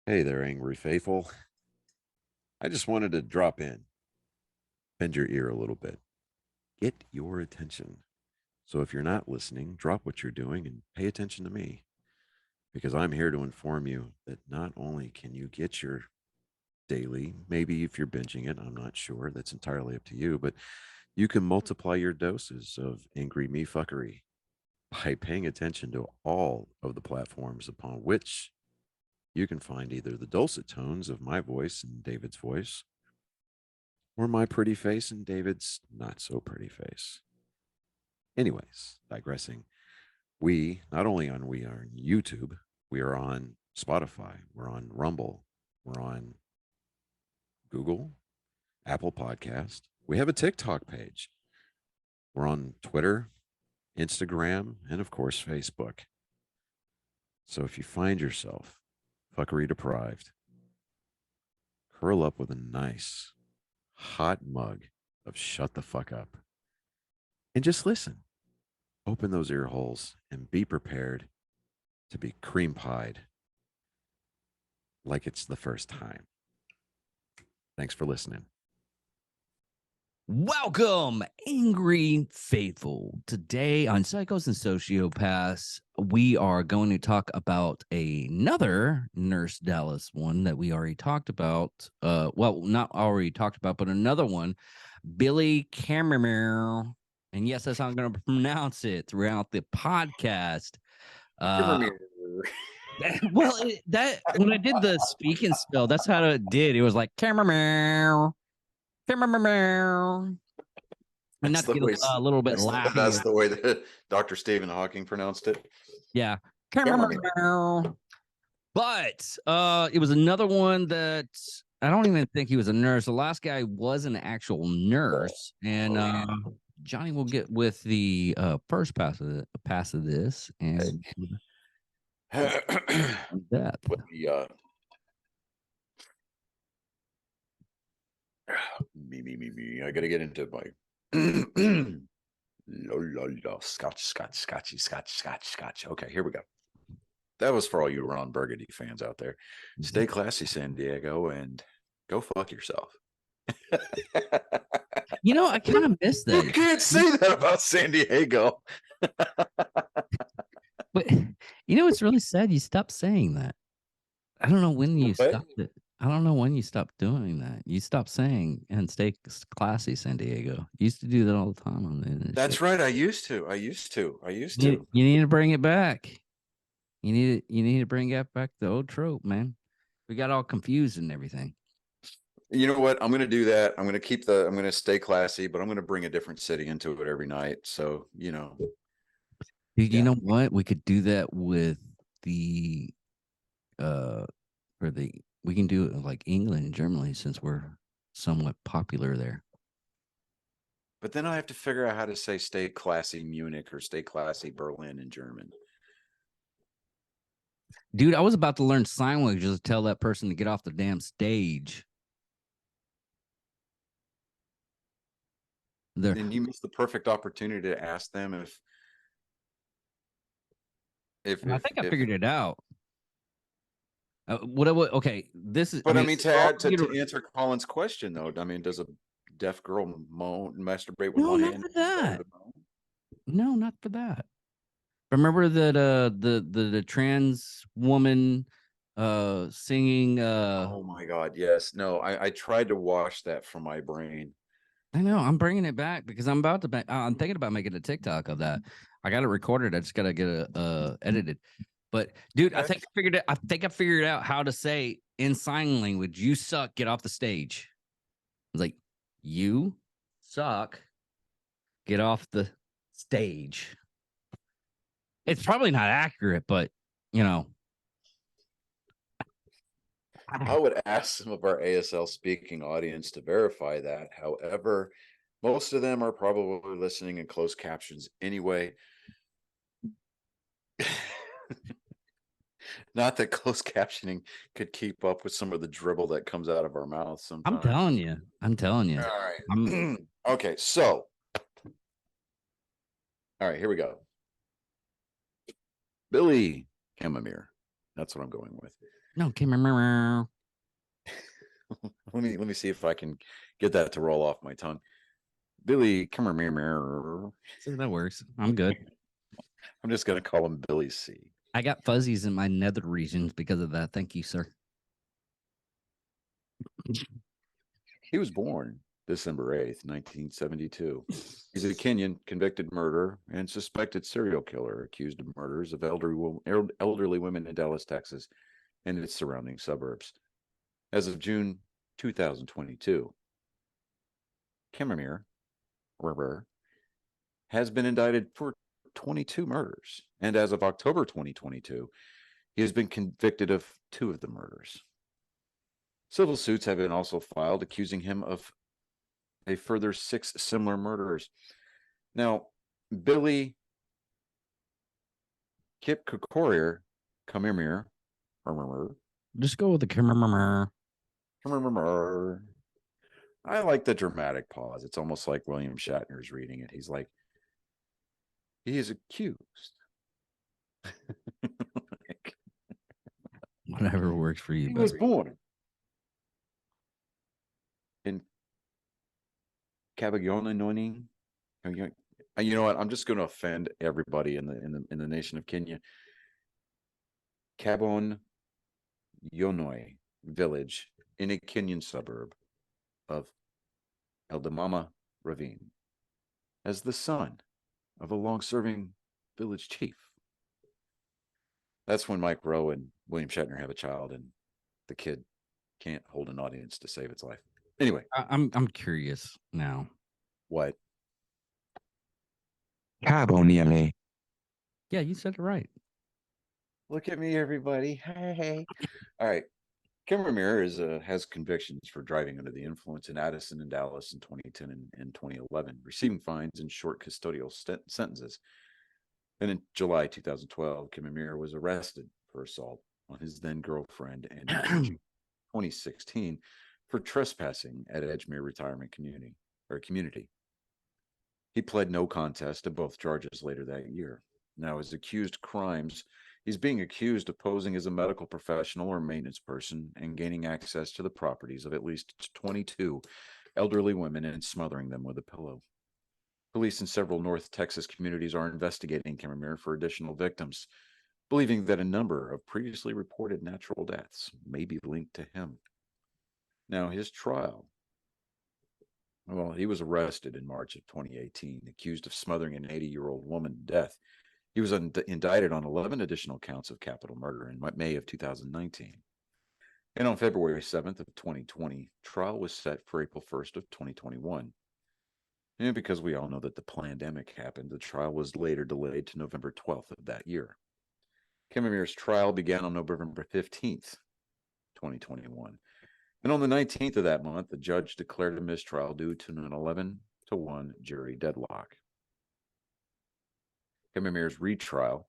Hey there, angry faithful. I just wanted to drop in, bend your ear a little bit, get your attention. So if you're not listening, drop what you're doing and pay attention to me because I'm here to inform you that not only can you get your daily, maybe if you're binging it, I'm not sure, that's entirely up to you, but you can multiply your doses of angry me fuckery by paying attention to all of the platforms upon which you can find either the dulcet tones of my voice and David's voice or my pretty face and David's not so pretty face. Anyways, digressing, we not only on we are on YouTube, we are on Spotify, we're on Rumble, we're on Google, Apple Podcast. We have a TikTok page. We're on Twitter, Instagram, and of course Facebook. So if you find yourself fuckery deprived, curl up with a nice hot mug of shut the fuck up and just listen. Open those ear holes and be prepared to be cream pied like it's the first time. Thanks for listening. Welcome, angry faithful. Today on Psychos and Sociopaths, we are going to talk about another Nurse Dallas one that we already talked about. Well, not already talked about, but another one, Billy Chemirmir. And yes, that's how I'm going to pronounce it throughout the podcast. Well, that when I did the speaking spell, that's how it did. It was like Chemirmir. And not to get a little bit laughing. That's the way that Dr. Stephen Hawking pronounced it. Yeah. But it was another one that I don't even think he was a nurse. The last guy was an actual nurse. And Johnny will get with the first pass of this and death. Me. I got to get into my scotch. Okay, here we go. That was for all you Ron Burgundy fans out there. Stay classy, San Diego, and go fuck yourself. You know, I kind of miss that. You can't say that about San Diego. But you know, it's really sad. You stopped saying that. I don't know when you stopped it. I don't know when you stopped doing that. You stopped saying and stay classy, San Diego. You used to do that all the time on the internet. That's right. I used to. You need to bring it back. You need to bring it back, the old trope, man. We got all confused and everything. You know what? I'm going to do that. I'm going to stay classy, but I'm going to bring a different city into it every night. So, you know. Dude, you know what? We could do that with the we can do it like England and Germany since we're somewhat popular there. But then I have to figure out how to say stay classy Munich or stay classy Berlin in German. Dude, I was about to learn sign language to tell that person to get off the damn stage. Then you missed the perfect opportunity to ask them if I think I figured it out. Okay, this is. But I mean, to answer Colin's question though, I mean, does a deaf girl masturbate with one hand? Not for that. No, not for that. Remember that the trans woman singing oh my god, yes. No, I tried to wash that from my brain. I know, I'm bringing it back because I'm thinking about making a TikTok of that. I got it recorded. I just got to get it edited. But dude, I think I figured out how to say in sign language, "You suck, get off the stage." It's like, "You suck, get off the stage." It's probably not accurate, but you know. I would ask some of our ASL speaking audience to verify that. However, most of them are probably listening in closed captions anyway. Not that closed captioning could keep up with some of the dribble that comes out of our mouths sometimes. I'm telling you. All right. Okay, so. All right, here we go. Billy Chemirmir. That's what I'm going with. No, Chemirmir. Let me see if I can get that to roll off my tongue. Billy Chemirmir. See, that works. I'm good. I'm just gonna call him Billy C. I got fuzzies in my nether regions because of that. Thank you, sir. He was born December 8th, 1972. He's a Kenyan convicted murderer and suspected serial killer accused of murders of elderly women in Dallas, Texas, and its surrounding suburbs. As of June 2022, Chemirmir has been indicted for 22 murders, and as of October 2022, he has been convicted of 2 of the murders. Civil suits have been also filed accusing him of a further 6 similar murders. Now, Billy Chemirmir, Just go with the Chemirmir. I like the dramatic pause. It's almost like William Shatner's reading it. He's like, he is accused. Whatever works for you. He was Buddy. born in Kabagona. You know what? I'm just going to offend everybody in the nation of Kenya. Kabon Yonoi village in a Kenyan suburb of Eldamama Ravine, as the son of a long-serving village chief. That's when Mike Rowe and William Shatner have a child, and the kid can't hold an audience to save its life. Anyway, I'm curious now. what? Carboniale. Yeah, you said it right. Look at me, everybody. Hey. All right. Chemirmir has convictions for driving under the influence in Addison and Dallas in 2010 and 2011, receiving fines and short custodial sentences. And in July 2012, Chemirmir was arrested for assault on his then girlfriend, and in 2016 for trespassing at Edgemere Retirement Community. He pled no contest to both charges later that year. Now, his accused crimes, he's being accused of posing as a medical professional or maintenance person and gaining access to the properties of at least 22 elderly women and smothering them with a pillow. Police in several North Texas communities are investigating Chemirmir for additional victims, believing that a number of previously reported natural deaths may be linked to him. Now, his trial. Well, he was arrested in March of 2018, accused of smothering an 80-year-old woman to death. He was indicted on 11 additional counts of capital murder in May of 2019. And on February 7th of 2020, trial was set for April 1st of 2021. And because we all know that the pandemic happened, the trial was later delayed to November 12th of that year. Chemirmir's trial began on November 15th, 2021. And on the 19th of that month, the judge declared a mistrial due to an 11-1 jury deadlock. Chemirmir's retrial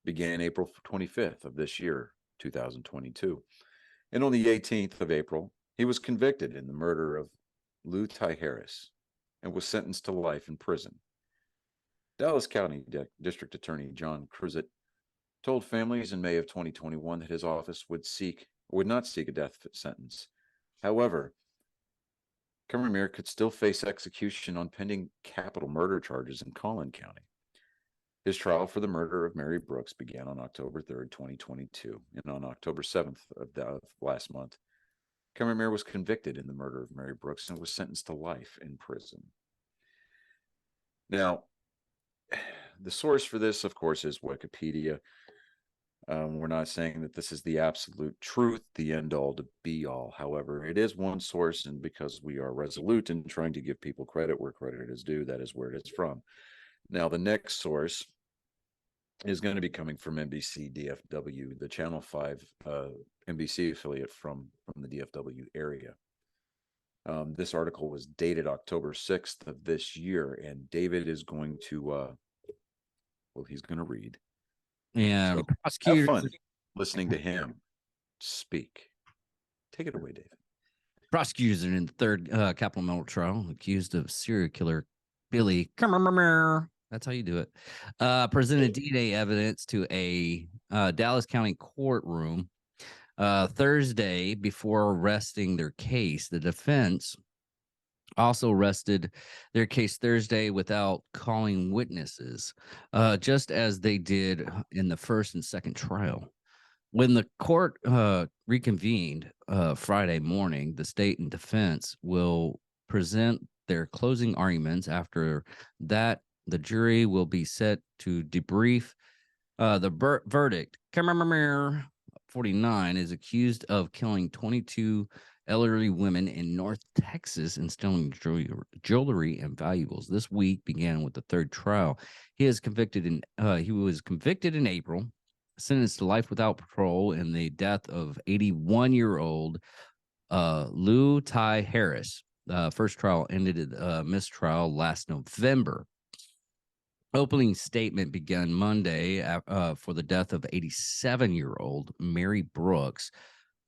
began April 25th of this year, 2022. And on the 18th of April, he was convicted in the murder of Lou Ty Harris and was sentenced to life in prison. Dallas County District Attorney John Cruzet told families in May of 2021 that his office would not seek a death sentence. However, Chemirmir could still face execution on pending capital murder charges in Collin County. His trial for the murder of Mary Brooks began on October 3rd, 2022, and on October 7th of last month, Chemirmir was convicted in the murder of Mary Brooks and was sentenced to life in prison. Now, the source for this, of course, is Wikipedia. We're not saying that this is the absolute truth, the end all to be all. However, it is one source, and because we are resolute in trying to give people credit where credit is due, that is where it is from. Now, the next source is going to be coming from NBC DFW, the Channel 5 NBC affiliate from the DFW area. This article was dated October 6th of this year, and David is going to, he's going to read. Yeah, So prosecutors. have fun listening to him speak. Take it away, David. Prosecutors are in the third capital murder trial, accused of serial killer Billy Chemirmir. That's how you do it. Presented DNA evidence to a Dallas County courtroom Thursday, before resting their case, the defense also rested their case Thursday without calling witnesses, just as they did in the first and second trial. When the court reconvened Friday morning, the state and defense will present their closing arguments. After that, the jury will be set to debrief the verdict. Chemirmir, 49, is accused of killing 22 elderly women in North Texas and stealing jewelry and valuables. This week began with the third trial. He was convicted in April, sentenced to life without parole in the death of 81-year-old Lou Ty Harris. First trial ended at mistrial last November. Opening statement began Monday for the death of 87-year-old Mary Brooks.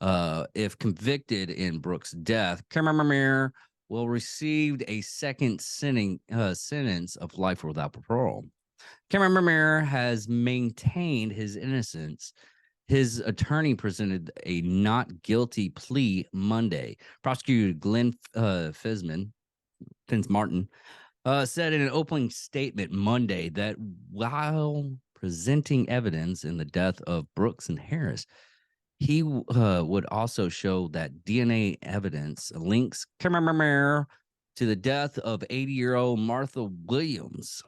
If convicted in Brooks' death, Chemirmir will receive a second sentence of life without parole. Chemirmir has maintained his innocence. His attorney presented a not guilty plea Monday. Prosecutor Glenn Finsmartin said in an opening statement Monday that while presenting evidence in the death of Brooks and Harris, he would also show that DNA evidence links Chemirmir to the death of 80-year-old Martha Williams.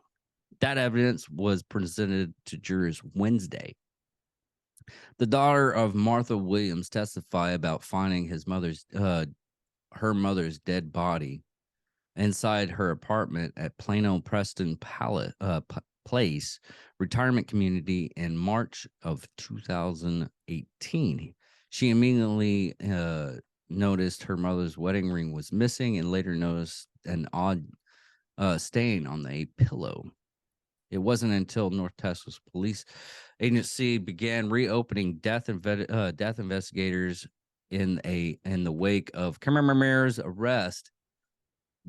That evidence was presented to jurors Wednesday. The daughter of Martha Williams testified about finding her mother's dead body inside her apartment at Plano Preston Place retirement community in March of 2018. She immediately noticed her mother's wedding ring was missing and later noticed an odd stain on a pillow. It wasn't until North Texas Police Agency began reopening death investigators in the wake of Chemirmir's arrest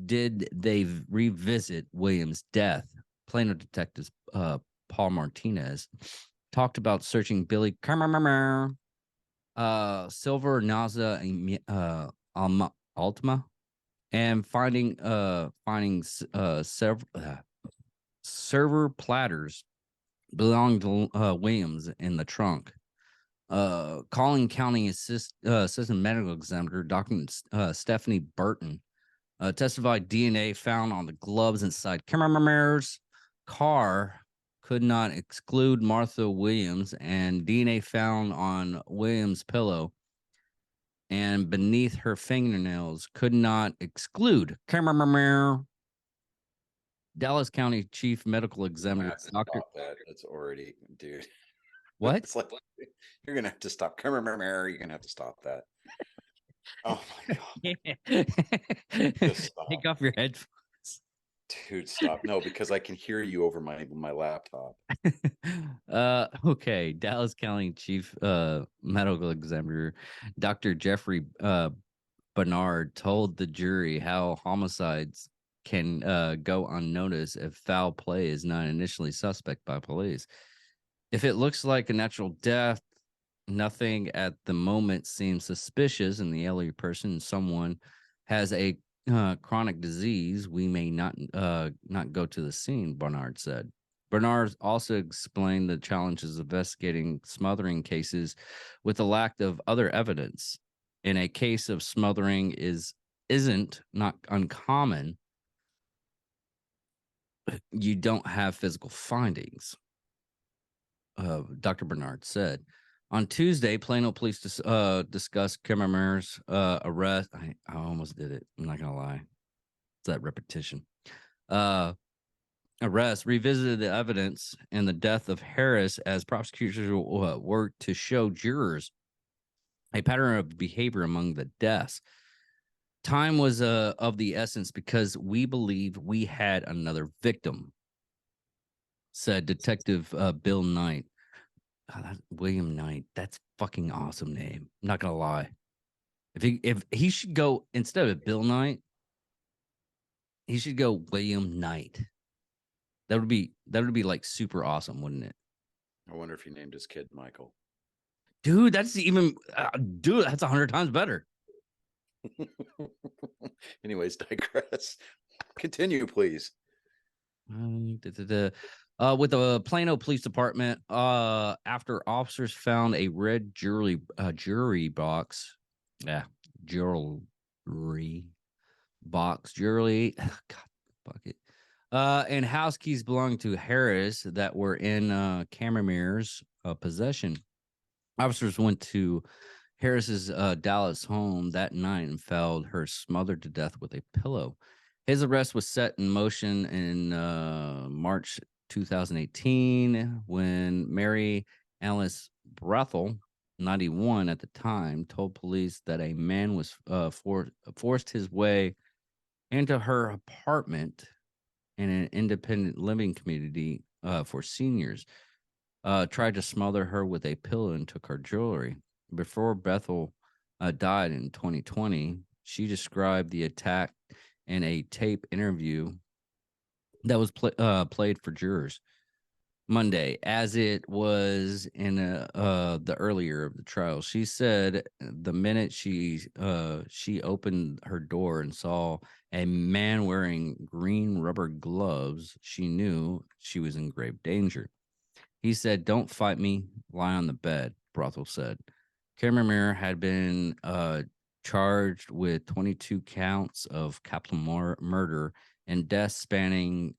did they revisit Williams' death. Plano detectives Paul Martinez talked about searching Billy Chemirmir, Silver Naza Altima, and finding several server platters belonged to Williams in the trunk. Collin County Assistant Medical Examiner Dr. Stephanie Burton testified DNA found on the gloves inside Chemirmir's car could not exclude Martha Williams, and DNA found on Williams' pillow and beneath her fingernails could not exclude Chemirmir. Dallas County Chief Medical Examiner Dr. That's already, dude. What? It's like you're gonna have to stop. You're gonna have to stop that. Oh my god! Just stop. Take off your headphones. Dude, stop. No, because I can hear you over my laptop. Okay. Dallas County Chief Medical Examiner Dr. Jeffrey Bernard told the jury how homicides can go unnoticed if foul play is not initially suspect by police. If it looks like a natural death, nothing at the moment seems suspicious in the elderly person. Someone has a chronic disease. We may not go to the scene, Bernard said. Bernard also explained the challenges of investigating smothering cases with the lack of other evidence. In a case of smothering isn't not uncommon. You don't have physical findings. Dr. Bernard said. On Tuesday, Plano police discussed Chemirmir's arrest. I almost did it. I'm not going to lie. It's that repetition. Arrest revisited the evidence in the death of Harris as prosecutors worked to show jurors a pattern of behavior among the deaths. Time was of the essence because we believed we had another victim, said Detective Bill Knight. William Knight, that's fucking awesome name. I'm not gonna lie. If he should go instead of Bill Knight, he should go William Knight. That would be like super awesome, wouldn't it? I wonder if he named his kid Michael. Dude, that's even dude, that's 100 times better. Anyways, digress. Continue, please. With the Plano Police Department, after officers found a red jewelry box, jewelry box, jewelry, God, bucket, and house keys belonging to Harris that were in Chemirmir's possession. Officers went to Harris's Dallas home that night and found her smothered to death with a pillow. His arrest was set in motion in March 2018 when Mary Alice Brethel, 91 at the time, told police that a man was forced his way into her apartment in an independent living community for seniors, tried to smother her with a pillow and took her jewelry. Before Bethel died in 2020, she described the attack in a tape interview that was played for jurors Monday, as it was in the earlier of the trial. She said the minute she opened her door and saw a man wearing green rubber gloves, she knew she was in grave danger. He said, "Don't fight me. Lie on the bed," Brothel said. Chemirmir had been charged with 22 counts of capital murder and death spanning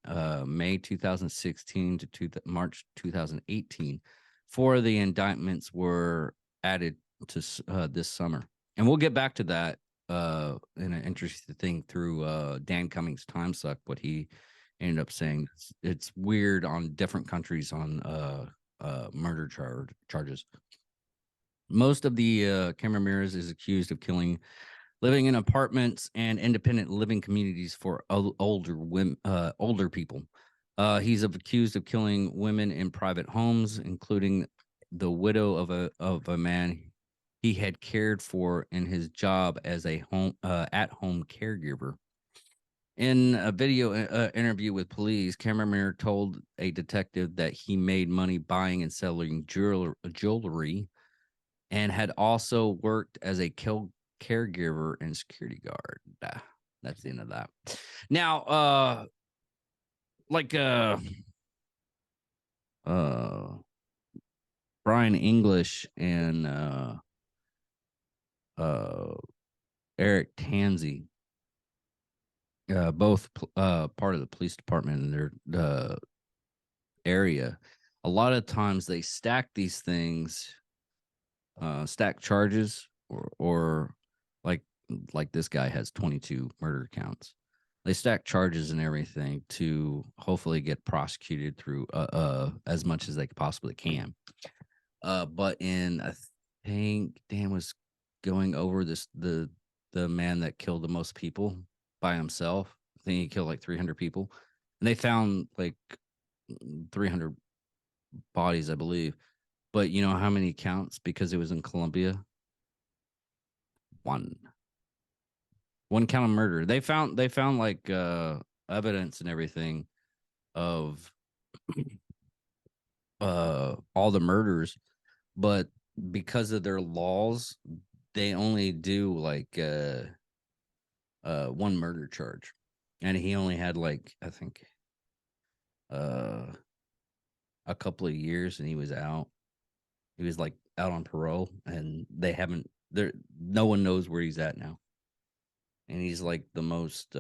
May 2016 to March 2018. Four of the indictments were added to this summer. And we'll get back to that in an interesting thing through Dan Cummings' Time Suck, what he ended up saying. It's weird on different countries on murder charges. Most of the Chemirmir is accused of living in apartments and independent living communities for older women, older people. He's accused of killing women in private homes, including the widow of a man he had cared for in his job as a at-home caregiver. In a video interview with police, Chemirmir told a detective that he made money buying and selling jewelry and had also worked as a caregiver and security guard. That's the end of that. Now, Brian English and Eric Tansey, both part of the police department in their area. A lot of times they stack these things, stack charges, or like this guy has 22 murder counts. They stack charges and everything to hopefully get prosecuted through as much as they possibly can. But I think Dan was going over the man that killed the most people by himself. I think he killed like 300 people, and they found like 300 bodies, I believe. But you know how many counts because it was in Colombia? One count of murder. They found like evidence and everything of all the murders, but because of their laws, they only do like one murder charge. And he only had like, I think a couple of years and he was out. He was like out on parole and no one knows where he's at now. And he's like the most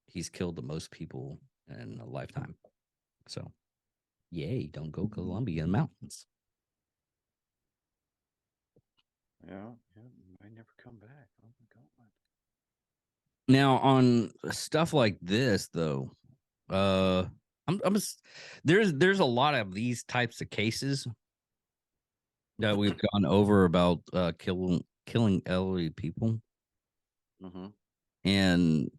he's killed the most people in a lifetime. So yay, don't go Colombian mountains. Yeah, might never come back. Oh my God. Now on stuff like this though, there's a lot of these types of cases that we've gone over about killing elderly people. Mm-hmm. And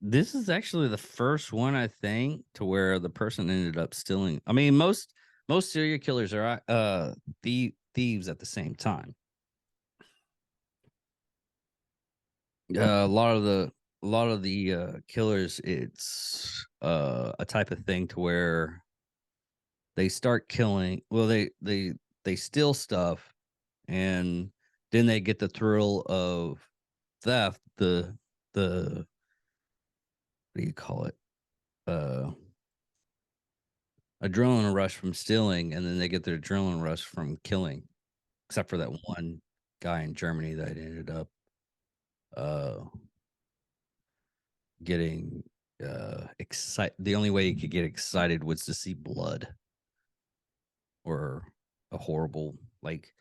this is actually the first one, I think, to where the person ended up stealing. I mean, most serial killers are thieves at the same time. A lot of the killers, it's a type of thing to where they start killing. Well, they they steal stuff, and then they get the thrill of theft. The what do you call it? Uh, adrenaline rush from stealing, and then they get their adrenaline rush from killing. Except for that one guy in Germany that ended up uh getting excited. The only way he could get excited was to see blood or a horrible, like,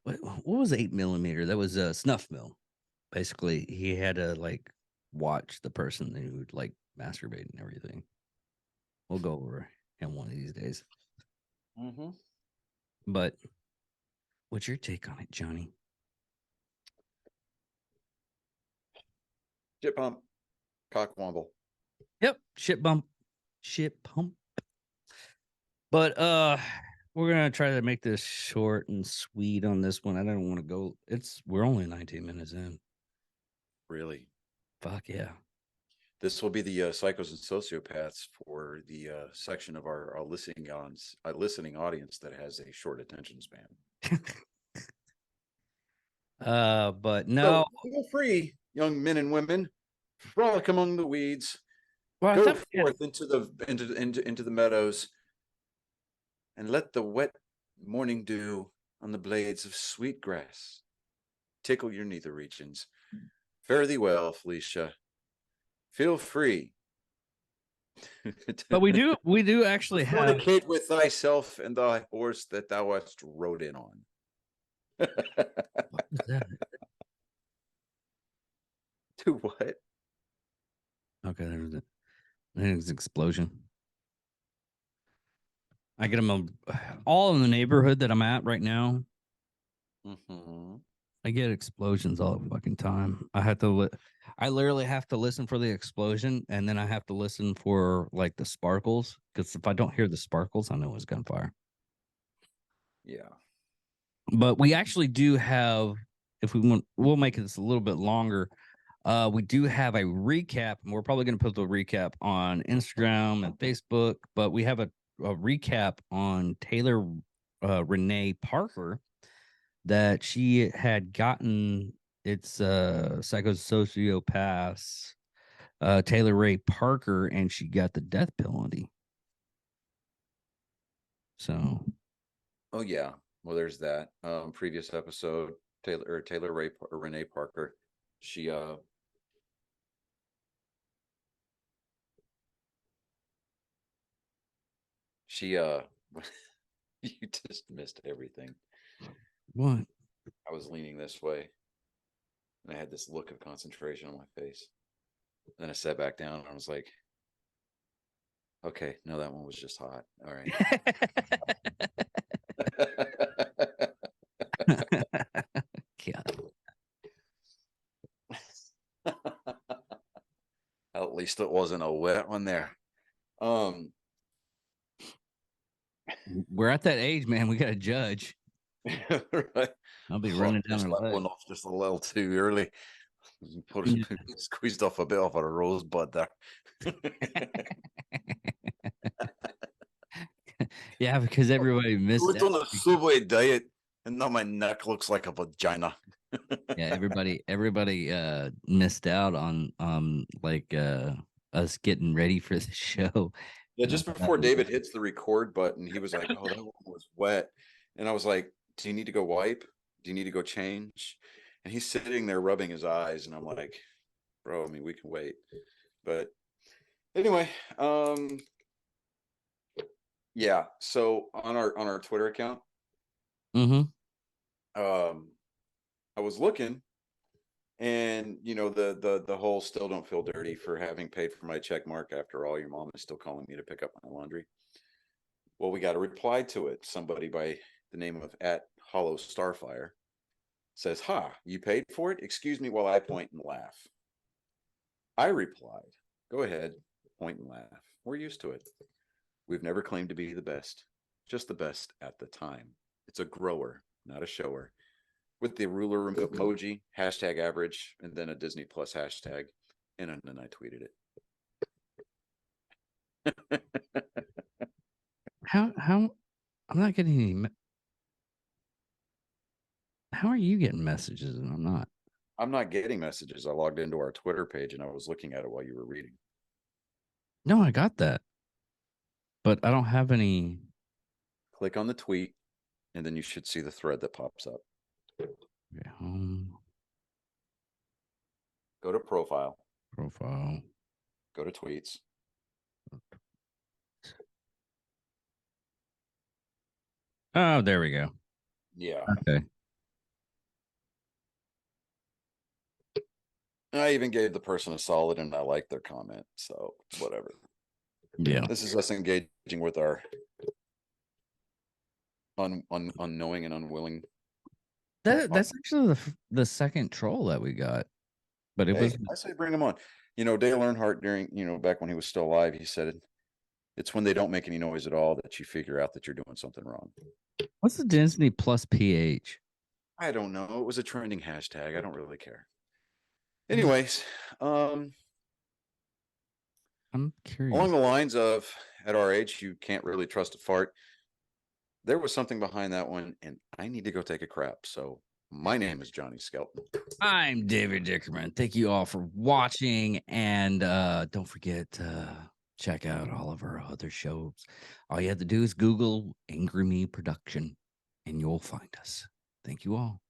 what was 8 millimeter? That was a snuff film. Basically, he had to like watch the person who would like masturbate and everything. We'll go over him one of these days. Mm-hmm. But what's your take on it, Johnny? Shit pump, cockwomble. Yep, shit bump, shit pump. But we're gonna try to make this short and sweet on this one. I don't want to go. We're only 19 minutes in. Really? Fuck yeah. This will be the psychos and sociopaths for the section of our listening audience that has a short attention span. But So no. feel free, young men and women, frolic among the weeds, Well, I go thought, forth into the meadows, and let the wet morning dew on the blades of sweet grass tickle your nether regions. Fare thee well, Felicia. Feel free. but we do actually have. Fornicate with thyself and thy horse that thou hast rode in on. What was that? Do what? Okay, there's an explosion. I get them all in the neighborhood that I'm at right now. Mm-hmm. I get explosions all the fucking time. I literally have to listen for the explosion, and then I have to listen for like the sparkles, because if I don't hear the sparkles, I know it's gunfire. Yeah. But we actually do have, if we want, we'll make this a little bit longer. We do have a recap, and we're probably going to put the recap on Instagram and Facebook. But we have a recap on Taylor Renee Parker, that she had gotten its psychosociopaths, Taylor Ray Parker, and she got the death penalty. So, Oh yeah. Well, there's that. Previous episode, Taylor Ray or Renee Parker. She you just missed everything. what? I was leaning this way, and I had this look of concentration on my face. And then I sat back down, and I was like, "Okay, no, that one was just hot. All right." God. At least it wasn't a wet one there. We're at that age, man. We got to judge. Right. I'll be running down Just her let leg. one off just a little too early. Squeezed off a bit off of a rosebud there. Yeah, because everybody missed Went on out. a Subway diet, and now my neck looks like a vagina. Yeah, everybody missed out on like us getting ready for the show. Yeah, just before David hits the record button, he was like, "Oh, that one was wet," and I was like, "Do you need to go wipe? Do you need to go change?" And he's sitting there rubbing his eyes, and I'm like, "Bro, I mean, we can wait." But anyway, yeah. So on our Twitter account, Mm-hmm. I was looking, and the whole still don't feel dirty for having paid for my check mark. After all, your mom is still calling me to pick up my laundry. Well, we got a reply to it. Somebody by the name of @Hollow Starfire says, "Ha, you paid for it? Excuse me while I point and laugh." I replied, "Go ahead, point and laugh. We're used to it. We've never claimed to be the best, just the best at the time. It's a grower, not a shower." With the ruler emoji, #average, and then a Disney Plus hashtag. And then I tweeted it. How I'm not getting any How are you getting messages and I'm not? I'm not getting messages. I logged into our Twitter page and I was looking at it while you were reading. No, I got that. But I don't have any. Click on the tweet, and then you should see the thread that pops up. Okay, home Go to profile, profile. go to tweets. Oh, there we go. Yeah. Okay. I even gave the person a solid and I liked their comment. So whatever. Yeah. This is us engaging with our unknowing and unwilling. That's actually the second troll that we got. But it Hey, was I say bring them on. You know, Dale Earnhardt during, back when he was still alive, he said it's when they don't make any noise at all that you figure out that you're doing something wrong. what's the Disney plus PH? I don't know. It was a trending hashtag. I don't really care. Anyways, I'm curious. along the lines of at our age, you can't really trust a fart. There was something behind that one, and I need to go take a crap. So my name is Johnny Skelton. I'm David Dickerman. Thank you all for watching. And don't forget to check out all of our other shows. All you have to do is Google Angry Me Production and you'll find us. Thank you all.